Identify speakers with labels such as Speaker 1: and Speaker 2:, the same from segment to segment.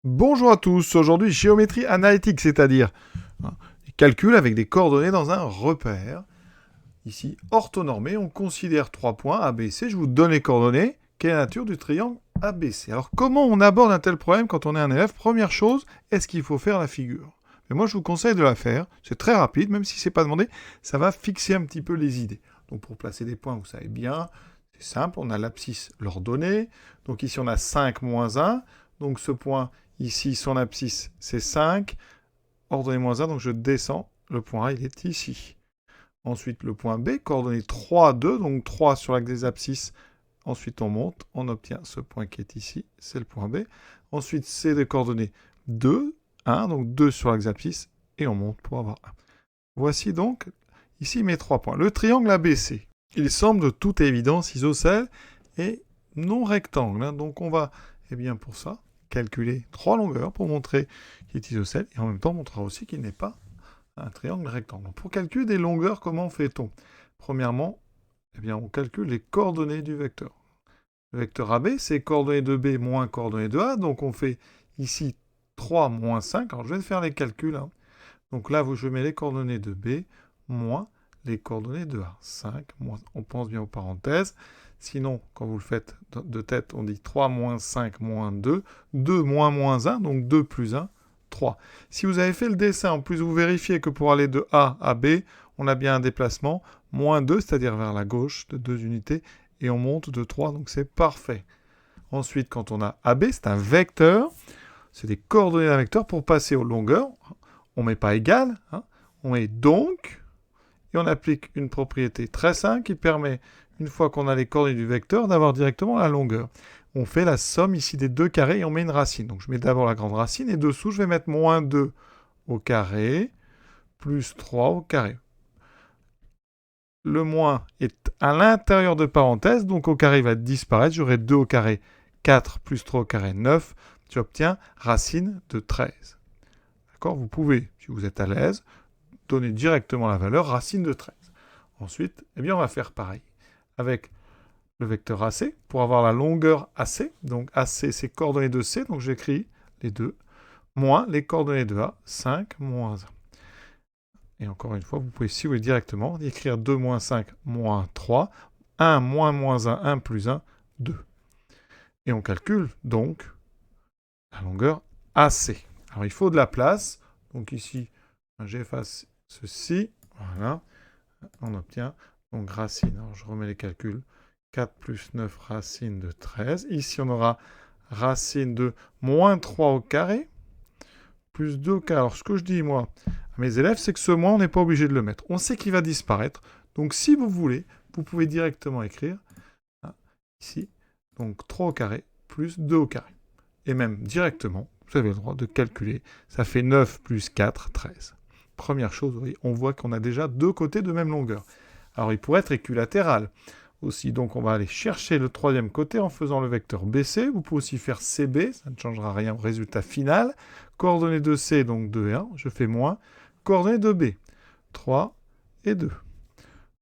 Speaker 1: Bonjour à tous, aujourd'hui géométrie analytique, c'est-à-dire des calculs avec des coordonnées dans un repère. Ici, orthonormé, on considère 3 points ABC, je vous donne les coordonnées. Quelle est la nature du triangle ABC? Alors comment on aborde un tel problème quand on est un élève? Première chose, est-ce qu'il faut faire la figure? Mais moi je vous conseille de la faire, c'est très rapide, même si c'est pas demandé, ça va fixer un petit peu les idées. Donc pour placer des points, vous savez bien, c'est simple, on a l'abscisse l'ordonnée, donc ici on a 5 moins 1, donc ce point ici, son abscisse c'est 5, ordonnée moins 1, donc je descends, le point A il est ici. Ensuite le point B, coordonnée 3, 2, donc 3 sur l'axe des abscisses. Ensuite on monte, on obtient ce point qui est ici, c'est le point B. Ensuite c'est des coordonnées 2, 1, donc 2 sur l'axe abscisse, et on monte pour avoir 1. Voici donc ici mes 3 points. Le triangle ABC, il semble de toute évidence isocèle et non rectangle. Donc on va, pour ça, calculer 3 longueurs pour montrer qu'il est isocèle, et en même temps on montrera aussi qu'il n'est pas un triangle rectangle. Donc, pour calculer des longueurs, comment fait-on? Premièrement, on calcule les coordonnées du vecteur. Le vecteur AB, c'est coordonnées de B moins coordonnées de A, donc on fait ici 3 moins 5. Alors je vais faire les calculs. Donc là, je mets les coordonnées de B moins les coordonnées de A. 5 moins, on pense bien aux parenthèses. Sinon, quand vous le faites de tête, on dit 3 moins 5 moins 2, 2 moins 1, donc 2 plus 1, 3. Si vous avez fait le dessin, en plus vous vérifiez que pour aller de A à B, on a bien un déplacement, moins 2, c'est-à-dire vers la gauche de 2 unités, et on monte de 3, donc c'est parfait. Ensuite, quand on a AB, c'est un vecteur, c'est des coordonnées d'un vecteur. Pour passer aux longueurs, on ne met pas égal, on met donc, et on applique une propriété très simple qui permet, une fois qu'on a les coordonnées du vecteur, d'avoir directement la longueur. On fait la somme ici des deux carrés et on met une racine. Donc je mets d'abord la grande racine et dessous je vais mettre moins 2 au carré plus 3 au carré. Le moins est à l'intérieur de parenthèses, donc au carré il va disparaître. J'aurai 2 au carré, 4 plus 3 au carré, 9. Tu obtiens racine de 13. D'accord? Vous pouvez, si vous êtes à l'aise, donner directement la valeur racine de 13. Ensuite, on va faire pareil avec le vecteur AC pour avoir la longueur AC. Donc AC, c'est coordonnées de C, donc j'écris les deux, moins les coordonnées de A, 5 moins 1. Et encore une fois, vous pouvez, si vous voulez directement, écrire 2 moins 5 moins 3, 1 moins 1, 1 plus 1, 2. Et on calcule donc la longueur AC. Alors il faut de la place, donc ici, j'efface ceci, voilà, on obtient donc racine. Alors je remets les calculs, 4 plus 9 racine de 13. Ici on aura racine de moins 3 au carré, plus 2 au carré. Alors ce que je dis moi à mes élèves, c'est que ce moins on n'est pas obligé de le mettre. On sait qu'il va disparaître, donc si vous voulez, vous pouvez directement écrire, ici, donc 3 au carré plus 2 au carré. Et même directement, vous avez le droit de calculer. Ça fait 9 plus 4, 13. Première chose, vous voyez, on voit qu'on a déjà deux côtés de même longueur. Alors il pourrait être équilatéral aussi, donc on va aller chercher le troisième côté en faisant le vecteur BC. Vous pouvez aussi faire CB, ça ne changera rien au résultat final. Coordonnées de C, donc 2 et 1, je fais moins. Coordonnées de B, 3 et 2.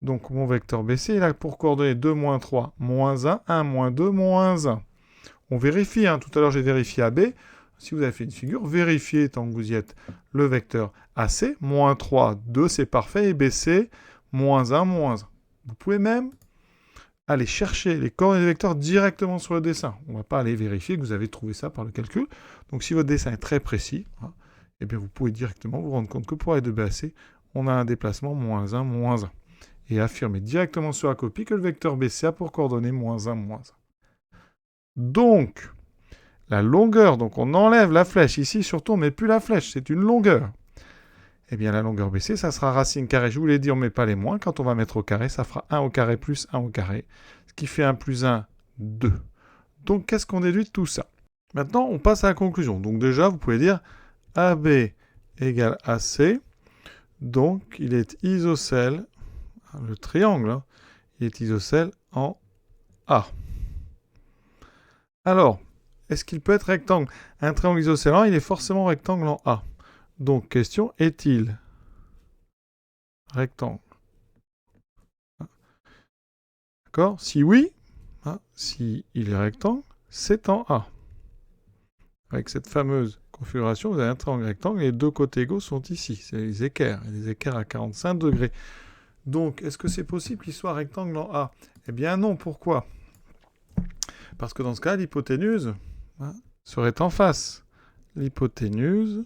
Speaker 1: Donc mon vecteur BC, il a pour coordonnées 2 moins 3, moins 1, 1 moins 2, moins 1. On vérifie, tout à l'heure j'ai vérifié AB. Si vous avez fait une figure, vérifiez tant que vous y êtes le vecteur AC, moins 3, 2, c'est parfait, et BC, moins 1, moins 1. Vous pouvez même aller chercher les coordonnées des vecteurs directement sur le dessin. On ne va pas aller vérifier que vous avez trouvé ça par le calcul. Donc si votre dessin est très précis, vous pouvez directement vous rendre compte que pour aller de B à C, on a un déplacement moins 1, moins 1. Et affirmer directement sur la copie que le vecteur BC a pour coordonnées moins 1, moins 1. Donc, la longueur, donc on enlève la flèche. Ici, surtout, on ne met plus la flèche, c'est une longueur. La longueur BC, ça sera racine carrée. Je vous l'ai dit, on ne met pas les moins. Quand on va mettre au carré, ça fera 1 au carré plus 1 au carré. Ce qui fait 1 plus 1, 2. Donc, qu'est-ce qu'on déduit de tout ça? Maintenant, on passe à la conclusion. Donc déjà, vous pouvez dire AB égale AC. Donc, il est isocèle, le triangle, il est isocèle en A. Alors, est-ce qu'il peut être rectangle? Un triangle isocèle, il est forcément rectangle en A. Donc, question, est-il rectangle? D'accord? Si oui, si il est rectangle, c'est en A. avec cette fameuse configuration, vous avez un triangle rectangle et les deux côtés égaux sont ici. C'est les équerres. Il y a des équerres à 45 degrés. Donc, est-ce que c'est possible qu'il soit rectangle en A? Eh bien non, pourquoi? Parce que dans ce cas, l'hypoténuse serait en face. L'hypoténuse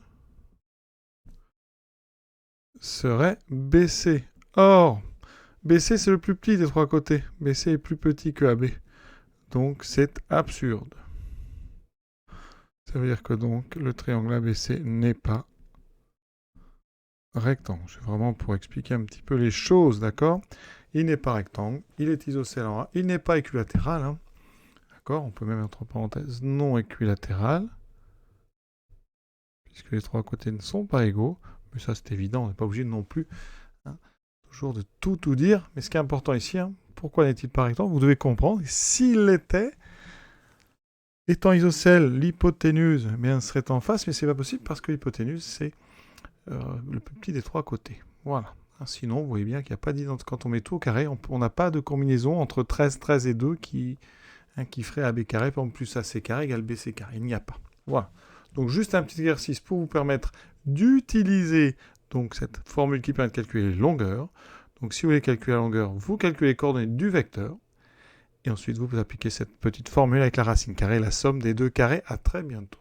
Speaker 1: serait BC. Or, BC c'est le plus petit des trois côtés. BC est plus petit que AB. Donc c'est absurde. Ça veut dire que donc le triangle ABC n'est pas rectangle. C'est vraiment pour expliquer un petit peu les choses, d'accord? Il n'est pas rectangle, il est isocèle en A, il n'est pas équilatéral. Hein. D'accord? On peut même entre parenthèses non équilatéral. Puisque les trois côtés ne sont pas égaux. Mais ça c'est évident, on n'est pas obligé non plus toujours de tout dire. Mais ce qui est important ici, pourquoi n'est-il pas rectangle? Vous devez comprendre, s'il l'était, étant isocèle, l'hypoténuse serait en face, mais c'est pas possible parce que l'hypoténuse, c'est le plus petit des trois côtés. Voilà. Sinon, vous voyez bien qu'il n'y a pas d'identité. Quand on met tout au carré, on n'a pas de combinaison entre 13, 13 et 2 qui ferait AB carré, par exemple, plus AC carré égale BC carré. Il n'y a pas. Voilà. Donc, juste un petit exercice pour vous permettre d'utiliser donc cette formule qui permet de calculer les longueurs. Donc, si vous voulez calculer la longueur, vous calculez les coordonnées du vecteur. Et ensuite, vous appliquez cette petite formule avec la racine carrée, la somme des deux carrés. À très bientôt.